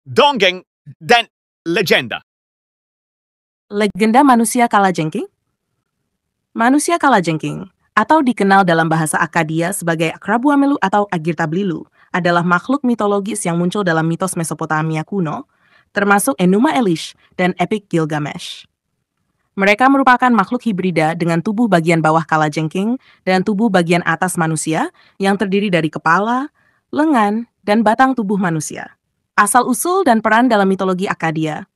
dongeng, dan legenda. Legenda manusia kalajengking? Manusia kalajengking, atau dikenal dalam bahasa Akkadia sebagai Akrabuamelu atau Agirtablilu, adalah makhluk mitologis yang muncul dalam mitos Mesopotamia kuno, termasuk Enuma Elish dan epik Gilgamesh. Mereka merupakan makhluk hibrida dengan tubuh bagian bawah kalajengking dan tubuh bagian atas manusia yang terdiri dari kepala, lengan, dan batang tubuh manusia. Asal-usul dan peran dalam mitologi Akkadia.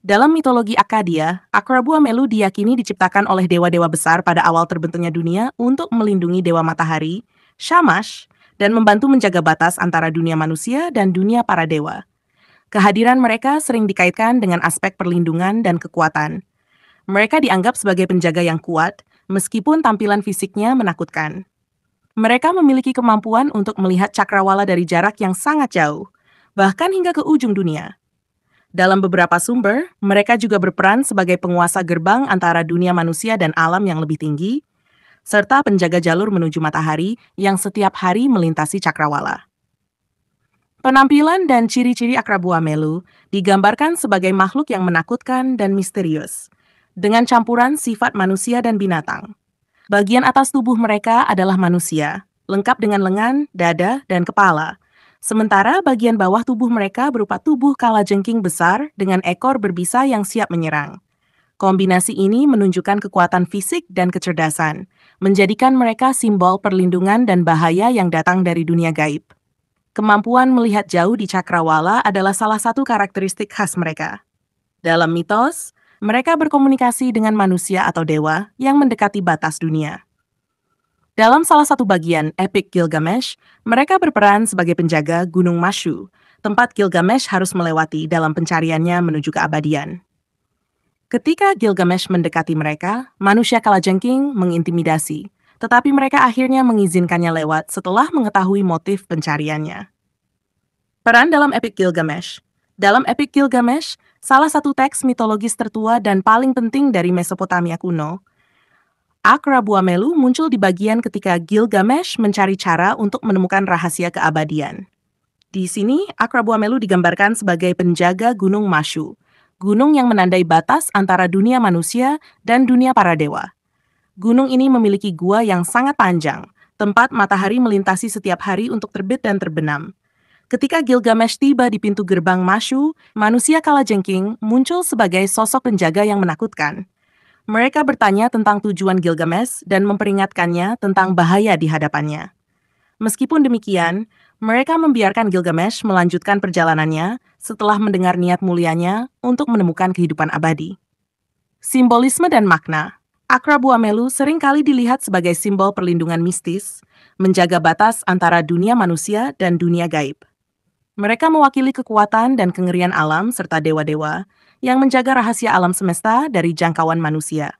Dalam mitologi Akkadia, Akrabuamelu diyakini diciptakan oleh dewa-dewa besar pada awal terbentuknya dunia untuk melindungi dewa matahari, Shamash, dan membantu menjaga batas antara dunia manusia dan dunia para dewa. Kehadiran mereka sering dikaitkan dengan aspek perlindungan dan kekuatan. Mereka dianggap sebagai penjaga yang kuat, meskipun tampilan fisiknya menakutkan. Mereka memiliki kemampuan untuk melihat cakrawala dari jarak yang sangat jauh, bahkan hingga ke ujung dunia. Dalam beberapa sumber, mereka juga berperan sebagai penguasa gerbang antara dunia manusia dan alam yang lebih tinggi, serta penjaga jalur menuju matahari yang setiap hari melintasi cakrawala. Penampilan dan ciri-ciri Akrabuamelu digambarkan sebagai makhluk yang menakutkan dan misterius, dengan campuran sifat manusia dan binatang. Bagian atas tubuh mereka adalah manusia, lengkap dengan lengan, dada, dan kepala. Sementara bagian bawah tubuh mereka berupa tubuh kalajengking besar dengan ekor berbisa yang siap menyerang. Kombinasi ini menunjukkan kekuatan fisik dan kecerdasan, menjadikan mereka simbol perlindungan dan bahaya yang datang dari dunia gaib. Kemampuan melihat jauh di cakrawala adalah salah satu karakteristik khas mereka. Dalam mitos, mereka berkomunikasi dengan manusia atau dewa yang mendekati batas dunia. Dalam salah satu bagian epik Gilgamesh, mereka berperan sebagai penjaga Gunung Mashu, tempat Gilgamesh harus melewati dalam pencariannya menuju keabadian. Ketika Gilgamesh mendekati mereka, manusia kalajengking mengintimidasi, tetapi mereka akhirnya mengizinkannya lewat setelah mengetahui motif pencariannya. Peran dalam epik Gilgamesh. Dalam epik Gilgamesh, salah satu teks mitologis tertua dan paling penting dari Mesopotamia kuno, Akrabuamelu muncul di bagian ketika Gilgamesh mencari cara untuk menemukan rahasia keabadian. Di sini, Akrabuamelu digambarkan sebagai penjaga Gunung Mashu, gunung yang menandai batas antara dunia manusia dan dunia para dewa. Gunung ini memiliki gua yang sangat panjang, tempat matahari melintasi setiap hari untuk terbit dan terbenam. Ketika Gilgamesh tiba di pintu gerbang Mashu, manusia kalajengking muncul sebagai sosok penjaga yang menakutkan. Mereka bertanya tentang tujuan Gilgamesh dan memperingatkannya tentang bahaya di hadapannya. Meskipun demikian, mereka membiarkan Gilgamesh melanjutkan perjalanannya setelah mendengar niat mulianya untuk menemukan kehidupan abadi. Simbolisme dan makna. Akrabuamelu seringkali dilihat sebagai simbol perlindungan mistis, menjaga batas antara dunia manusia dan dunia gaib. Mereka mewakili kekuatan dan kengerian alam serta dewa-dewa yang menjaga rahasia alam semesta dari jangkauan manusia.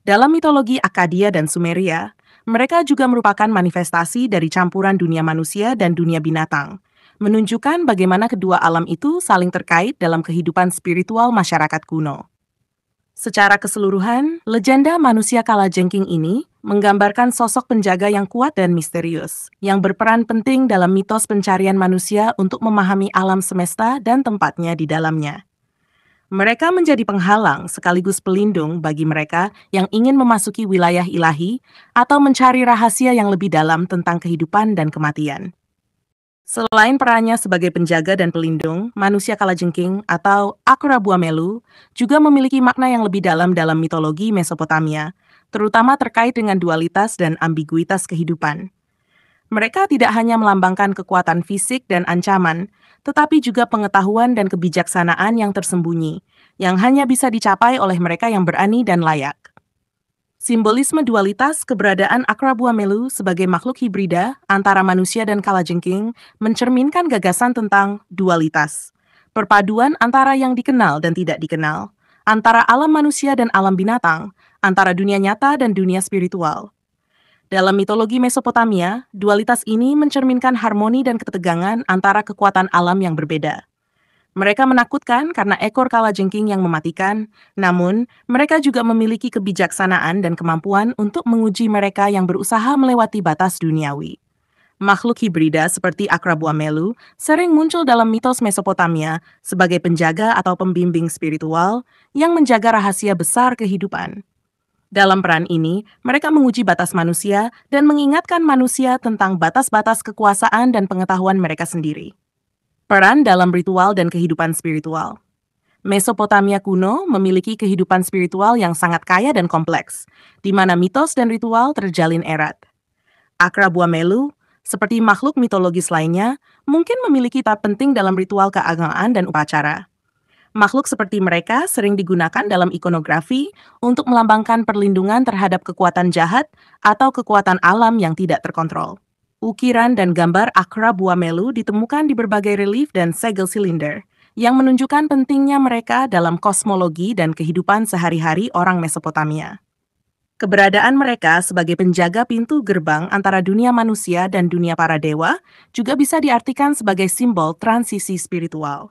Dalam mitologi Akkadia dan Sumeria, mereka juga merupakan manifestasi dari campuran dunia manusia dan dunia binatang, menunjukkan bagaimana kedua alam itu saling terkait dalam kehidupan spiritual masyarakat kuno. Secara keseluruhan, legenda manusia kalajengking ini menggambarkan sosok penjaga yang kuat dan misterius, yang berperan penting dalam mitos pencarian manusia untuk memahami alam semesta dan tempatnya di dalamnya. Mereka menjadi penghalang sekaligus pelindung bagi mereka yang ingin memasuki wilayah ilahi atau mencari rahasia yang lebih dalam tentang kehidupan dan kematian. Selain perannya sebagai penjaga dan pelindung, manusia kalajengking atau Akrabuamelu juga memiliki makna yang lebih dalam mitologi Mesopotamia, terutama terkait dengan dualitas dan ambiguitas kehidupan. Mereka tidak hanya melambangkan kekuatan fisik dan ancaman, tetapi juga pengetahuan dan kebijaksanaan yang tersembunyi, yang hanya bisa dicapai oleh mereka yang berani dan layak. Simbolisme dualitas keberadaan Akrabuamelu sebagai makhluk hibrida antara manusia dan kalajengking mencerminkan gagasan tentang dualitas, perpaduan antara yang dikenal dan tidak dikenal, antara alam manusia dan alam binatang, antara dunia nyata dan dunia spiritual. Dalam mitologi Mesopotamia, dualitas ini mencerminkan harmoni dan ketegangan antara kekuatan alam yang berbeda. Mereka menakutkan karena ekor kalajengking yang mematikan, namun mereka juga memiliki kebijaksanaan dan kemampuan untuk menguji mereka yang berusaha melewati batas duniawi. Makhluk hibrida seperti Akrabuamelu sering muncul dalam mitos Mesopotamia sebagai penjaga atau pembimbing spiritual yang menjaga rahasia besar kehidupan. Dalam peran ini, mereka menguji batas manusia dan mengingatkan manusia tentang batas-batas kekuasaan dan pengetahuan mereka sendiri. Peran dalam ritual dan kehidupan spiritual. Mesopotamia kuno memiliki kehidupan spiritual yang sangat kaya dan kompleks, di mana mitos dan ritual terjalin erat. Akrabuamelu, seperti makhluk mitologis lainnya, mungkin memiliki tahap penting dalam ritual keagamaan dan upacara. Makhluk seperti mereka sering digunakan dalam ikonografi untuk melambangkan perlindungan terhadap kekuatan jahat atau kekuatan alam yang tidak terkontrol. Ukiran dan gambar Akrabuamelu ditemukan di berbagai relief dan segel silinder, yang menunjukkan pentingnya mereka dalam kosmologi dan kehidupan sehari-hari orang Mesopotamia. Keberadaan mereka sebagai penjaga pintu gerbang antara dunia manusia dan dunia para dewa juga bisa diartikan sebagai simbol transisi spiritual.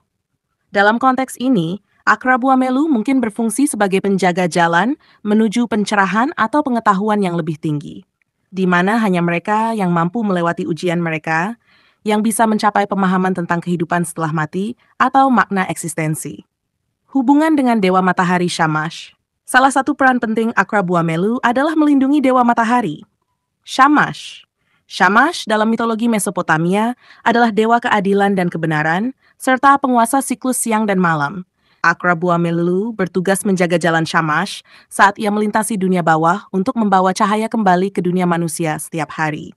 Dalam konteks ini, Akrabuamelu mungkin berfungsi sebagai penjaga jalan menuju pencerahan atau pengetahuan yang lebih tinggi, di mana hanya mereka yang mampu melewati ujian mereka yang bisa mencapai pemahaman tentang kehidupan setelah mati atau makna eksistensi. Hubungan dengan Dewa Matahari Shamash. Salah satu peran penting Akrabuamelu adalah melindungi Dewa Matahari. Shamash. Shamash dalam mitologi Mesopotamia adalah dewa keadilan dan kebenaran, serta penguasa siklus siang dan malam. Akrabuamelu bertugas menjaga jalan Shamash saat ia melintasi dunia bawah untuk membawa cahaya kembali ke dunia manusia setiap hari.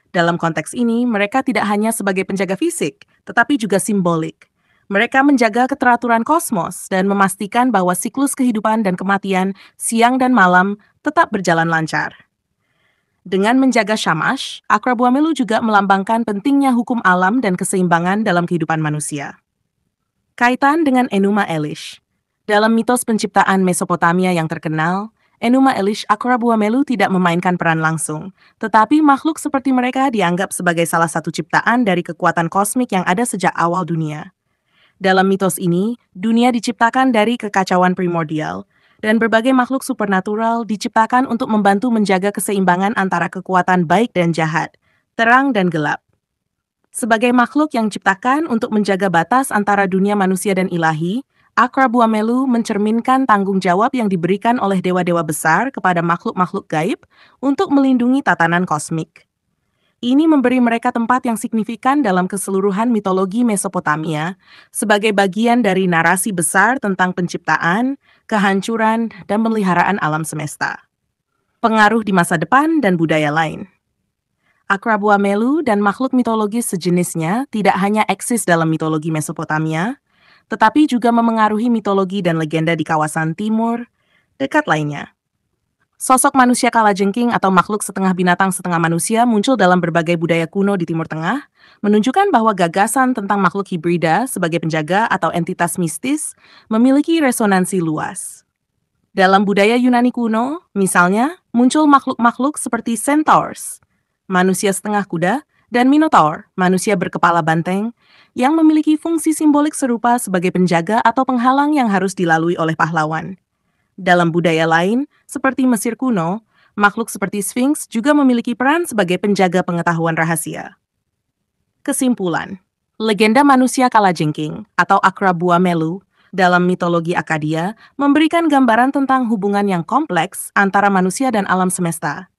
Dalam konteks ini, mereka tidak hanya sebagai penjaga fisik, tetapi juga simbolik. Mereka menjaga keteraturan kosmos dan memastikan bahwa siklus kehidupan dan kematian siang dan malam tetap berjalan lancar. Dengan menjaga Shamash, Akrabuamelu juga melambangkan pentingnya hukum alam dan keseimbangan dalam kehidupan manusia. Kaitan dengan Enuma Elish. Dalam mitos penciptaan Mesopotamia yang terkenal, Enuma Elish Akrabuamelu tidak memainkan peran langsung, tetapi makhluk seperti mereka dianggap sebagai salah satu ciptaan dari kekuatan kosmik yang ada sejak awal dunia. Dalam mitos ini, dunia diciptakan dari kekacauan primordial, dan berbagai makhluk supernatural diciptakan untuk membantu menjaga keseimbangan antara kekuatan baik dan jahat, terang dan gelap. Sebagai makhluk yang diciptakan untuk menjaga batas antara dunia manusia dan ilahi, Akrabuamelu mencerminkan tanggung jawab yang diberikan oleh dewa-dewa besar kepada makhluk-makhluk gaib untuk melindungi tatanan kosmik. Ini memberi mereka tempat yang signifikan dalam keseluruhan mitologi Mesopotamia sebagai bagian dari narasi besar tentang penciptaan, kehancuran, dan pemeliharaan alam semesta. Pengaruh di masa depan dan budaya lain. Akrabuamelu dan makhluk mitologis sejenisnya tidak hanya eksis dalam mitologi Mesopotamia, tetapi juga memengaruhi mitologi dan legenda di kawasan timur dekat lainnya. Sosok manusia kalajengking atau makhluk setengah binatang setengah manusia muncul dalam berbagai budaya kuno di Timur Tengah, menunjukkan bahwa gagasan tentang makhluk hibrida sebagai penjaga atau entitas mistis memiliki resonansi luas. Dalam budaya Yunani kuno, misalnya, muncul makhluk-makhluk seperti centaurs, manusia setengah kuda, dan minotaur, manusia berkepala banteng, yang memiliki fungsi simbolik serupa sebagai penjaga atau penghalang yang harus dilalui oleh pahlawan. Dalam budaya lain, seperti Mesir kuno, makhluk seperti Sphinx juga memiliki peran sebagai penjaga pengetahuan rahasia. Kesimpulan, legenda manusia kalajengking atau Akrabuamelu dalam mitologi Akkadia memberikan gambaran tentang hubungan yang kompleks antara manusia dan alam semesta.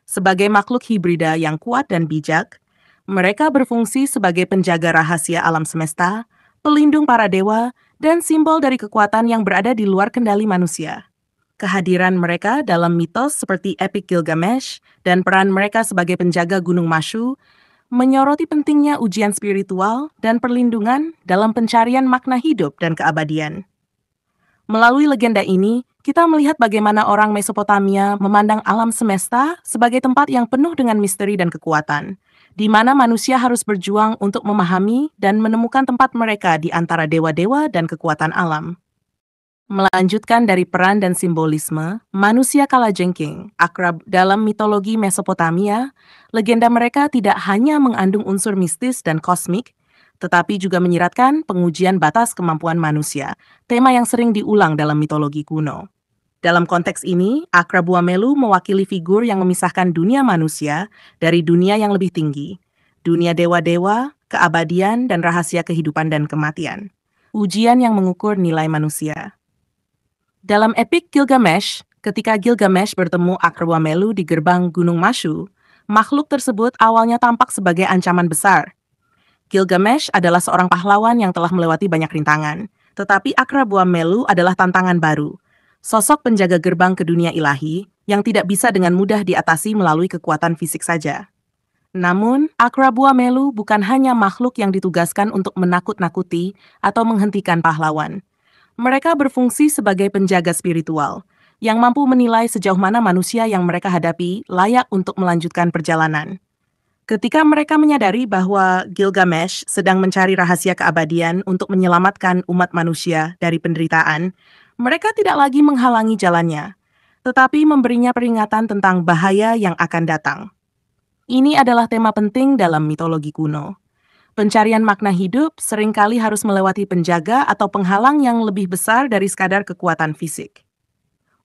Sebagai makhluk hibrida yang kuat dan bijak, mereka berfungsi sebagai penjaga rahasia alam semesta, pelindung para dewa, dan simbol dari kekuatan yang berada di luar kendali manusia. Kehadiran mereka dalam mitos seperti epik Gilgamesh dan peran mereka sebagai penjaga Gunung Mashu menyoroti pentingnya ujian spiritual dan perlindungan dalam pencarian makna hidup dan keabadian. Melalui legenda ini, kita melihat bagaimana orang Mesopotamia memandang alam semesta sebagai tempat yang penuh dengan misteri dan kekuatan, di mana manusia harus berjuang untuk memahami dan menemukan tempat mereka di antara dewa-dewa dan kekuatan alam. Melanjutkan dari peran dan simbolisme, manusia kalajengking, akrab dalam mitologi Mesopotamia, legenda mereka tidak hanya mengandung unsur mistis dan kosmik, tetapi juga menyiratkan pengujian batas kemampuan manusia, tema yang sering diulang dalam mitologi kuno. Dalam konteks ini, Akrabuamelu mewakili figur yang memisahkan dunia manusia dari dunia yang lebih tinggi, dunia dewa-dewa, keabadian, dan rahasia kehidupan dan kematian. Ujian yang mengukur nilai manusia. Dalam epik Gilgamesh, ketika Gilgamesh bertemu Akrabua-Melu di gerbang Gunung Mashu, makhluk tersebut awalnya tampak sebagai ancaman besar. Gilgamesh adalah seorang pahlawan yang telah melewati banyak rintangan, tetapi Akrabua-Melu adalah tantangan baru. Sosok penjaga gerbang ke dunia ilahi yang tidak bisa dengan mudah diatasi melalui kekuatan fisik saja. Namun, Akrabua-Melu bukan hanya makhluk yang ditugaskan untuk menakut-nakuti atau menghentikan pahlawan. Mereka berfungsi sebagai penjaga spiritual, yang mampu menilai sejauh mana manusia yang mereka hadapi layak untuk melanjutkan perjalanan. Ketika mereka menyadari bahwa Gilgamesh sedang mencari rahasia keabadian untuk menyelamatkan umat manusia dari penderitaan, mereka tidak lagi menghalangi jalannya, tetapi memberinya peringatan tentang bahaya yang akan datang. Ini adalah tema penting dalam mitologi kuno. Pencarian makna hidup seringkali harus melewati penjaga atau penghalang yang lebih besar dari sekadar kekuatan fisik.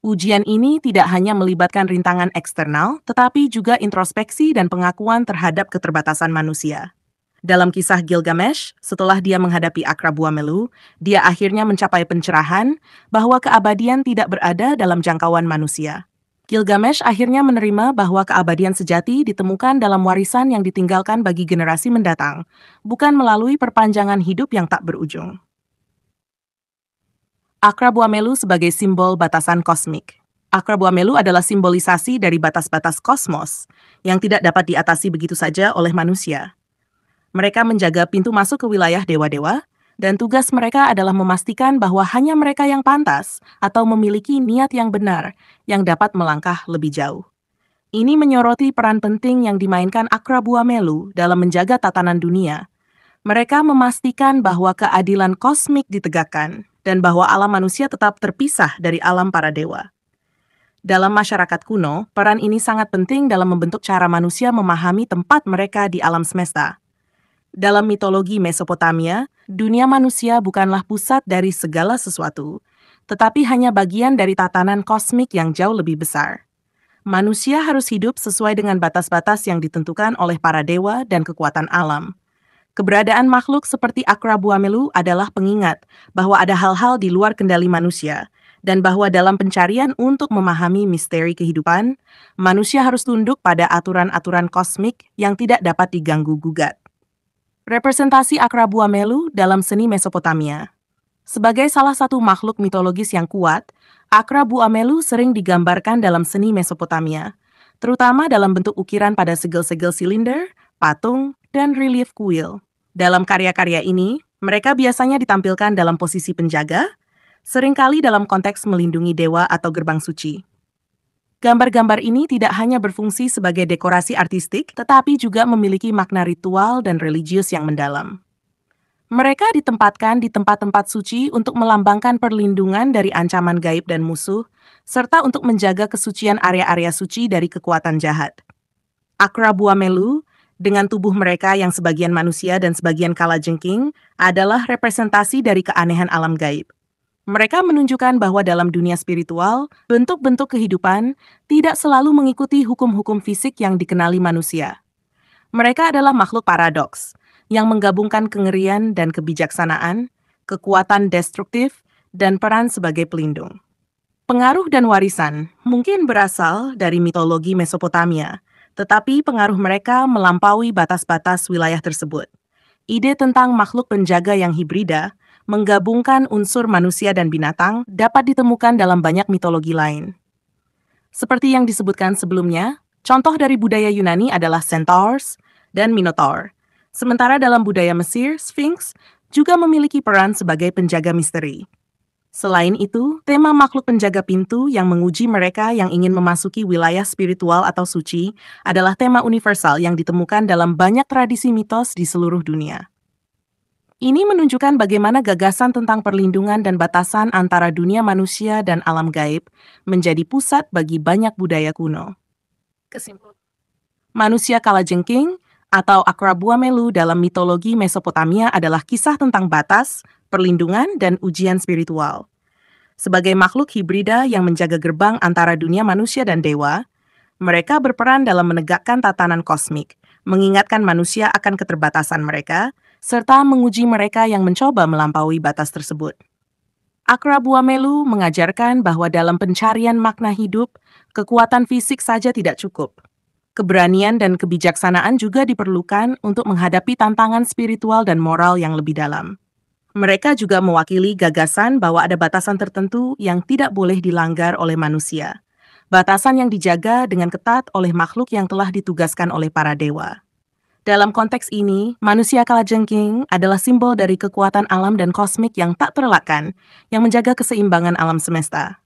Ujian ini tidak hanya melibatkan rintangan eksternal, tetapi juga introspeksi dan pengakuan terhadap keterbatasan manusia. Dalam kisah Gilgamesh, setelah dia menghadapi Akrabua-Melu, dia akhirnya mencapai pencerahan bahwa keabadian tidak berada dalam jangkauan manusia. Gilgamesh akhirnya menerima bahwa keabadian sejati ditemukan dalam warisan yang ditinggalkan bagi generasi mendatang, bukan melalui perpanjangan hidup yang tak berujung. Akrabua-Melu sebagai simbol batasan kosmik. Akrabua-Melu adalah simbolisasi dari batas-batas kosmos yang tidak dapat diatasi begitu saja oleh manusia. Mereka menjaga pintu masuk ke wilayah dewa-dewa, dan tugas mereka adalah memastikan bahwa hanya mereka yang pantas atau memiliki niat yang benar yang dapat melangkah lebih jauh. Ini menyoroti peran penting yang dimainkan Akrabua-Melu dalam menjaga tatanan dunia. Mereka memastikan bahwa keadilan kosmik ditegakkan dan bahwa alam manusia tetap terpisah dari alam para dewa. Dalam masyarakat kuno, peran ini sangat penting dalam membentuk cara manusia memahami tempat mereka di alam semesta. Dalam mitologi Mesopotamia, dunia manusia bukanlah pusat dari segala sesuatu, tetapi hanya bagian dari tatanan kosmik yang jauh lebih besar. Manusia harus hidup sesuai dengan batas-batas yang ditentukan oleh para dewa dan kekuatan alam. Keberadaan makhluk seperti Akrabua-Melu adalah pengingat bahwa ada hal-hal di luar kendali manusia, dan bahwa dalam pencarian untuk memahami misteri kehidupan, manusia harus tunduk pada aturan-aturan kosmik yang tidak dapat diganggu-gugat. Representasi Akrabua-Melu dalam seni Mesopotamia. Sebagai salah satu makhluk mitologis yang kuat, Akrabua-Melu sering digambarkan dalam seni Mesopotamia, terutama dalam bentuk ukiran pada segel-segel silinder, patung, dan relief kuil. Dalam karya-karya ini, mereka biasanya ditampilkan dalam posisi penjaga, seringkali dalam konteks melindungi dewa atau gerbang suci. Gambar-gambar ini tidak hanya berfungsi sebagai dekorasi artistik, tetapi juga memiliki makna ritual dan religius yang mendalam. Mereka ditempatkan di tempat-tempat suci untuk melambangkan perlindungan dari ancaman gaib dan musuh, serta untuk menjaga kesucian area-area suci dari kekuatan jahat. Akrabua-Melu, dengan tubuh mereka yang sebagian manusia dan sebagian kalajengking, adalah representasi dari keanehan alam gaib. Mereka menunjukkan bahwa dalam dunia spiritual, bentuk-bentuk kehidupan tidak selalu mengikuti hukum-hukum fisik yang dikenali manusia. Mereka adalah makhluk paradoks, yang menggabungkan kengerian dan kebijaksanaan, kekuatan destruktif, dan peran sebagai pelindung. Pengaruh dan warisan mungkin berasal dari mitologi Mesopotamia, tetapi pengaruh mereka melampaui batas-batas wilayah tersebut. Ide tentang makhluk penjaga yang hibrida, menggabungkan unsur manusia dan binatang, dapat ditemukan dalam banyak mitologi lain. Seperti yang disebutkan sebelumnya, contoh dari budaya Yunani adalah centaurs dan minotaur. Sementara dalam budaya Mesir, Sphinx juga memiliki peran sebagai penjaga misteri. Selain itu, tema makhluk penjaga pintu yang menguji mereka yang ingin memasuki wilayah spiritual atau suci adalah tema universal yang ditemukan dalam banyak tradisi mitos di seluruh dunia. Ini menunjukkan bagaimana gagasan tentang perlindungan dan batasan antara dunia manusia dan alam gaib menjadi pusat bagi banyak budaya kuno. Kesimpulan. Manusia kalajengking atau Akrabua-Melu dalam mitologi Mesopotamia adalah kisah tentang batas, perlindungan, dan ujian spiritual. Sebagai makhluk hibrida yang menjaga gerbang antara dunia manusia dan dewa, mereka berperan dalam menegakkan tatanan kosmik, mengingatkan manusia akan keterbatasan mereka, serta menguji mereka yang mencoba melampaui batas tersebut. Akra Buamelu mengajarkan bahwa dalam pencarian makna hidup, kekuatan fisik saja tidak cukup. Keberanian dan kebijaksanaan juga diperlukan untuk menghadapi tantangan spiritual dan moral yang lebih dalam. Mereka juga mewakili gagasan bahwa ada batasan tertentu yang tidak boleh dilanggar oleh manusia. Batasan yang dijaga dengan ketat oleh makhluk yang telah ditugaskan oleh para dewa. Dalam konteks ini, manusia kalajengking adalah simbol dari kekuatan alam dan kosmik yang tak terelakkan, yang menjaga keseimbangan alam semesta.